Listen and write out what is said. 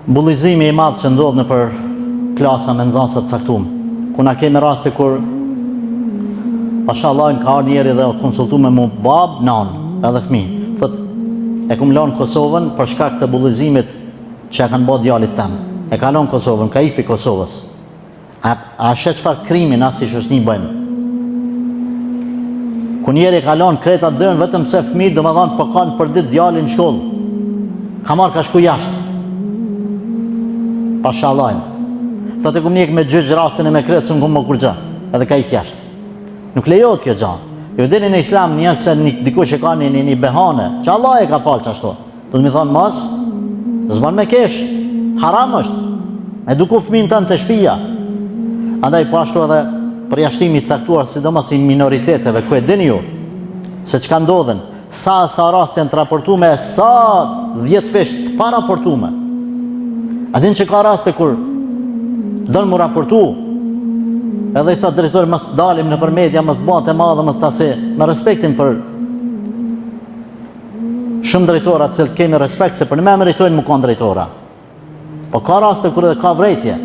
bullizimi i madh që ndodh në për klasa me nxënësa të caktuar. Ku na kemi raste kur mashallah ka ardhur njëri dhe konsultu me mu bab, nan, edhe fëmijë. Thot, e kum lënë Kosovën për shkak të bullizimit që ja kanë bërë djalit tam. E ka lënë Kosovën, ka ipi Kosovës. A shet çfarë krimin as i shoshni bëjnë? Ku njeri ka lënë kreta dërën vetëm se fëmijë domethënë po kanë për ditë djalin në shkollë. Ka marrë ka shku jashtë. Pashallah. Thotë kum nik me gjyq rastin e me kretë s'm kum më kur gjë. Edhe ka ikë jashtë. Nuk lejohet kjo gjë. Jo dini në Islam njerëz se dikush e ka një behane, që Allah e ka falë ashtu. Do të më thonë mos, s'ban me kesh. Haram është. Eduko fëmijën tënd të shtëpia. Andaj po ashtu edhe përjashtimi i caktuar, sidomos i minoriteteve, ku e dini ju se çka ndodhen, sa raste janë të raportume, sa 10 fish të pa raportume. A din që ka raste kur donë mu raportu, edhe i thot drejtori mos dalim në për media, mos bëhet e madhe, mos tasi, me respektin për shumë drejtora të cilët kemi respekt, se për ne meritojnë mu kanë drejtora. Po ka raste kur edhe ka vrejtje.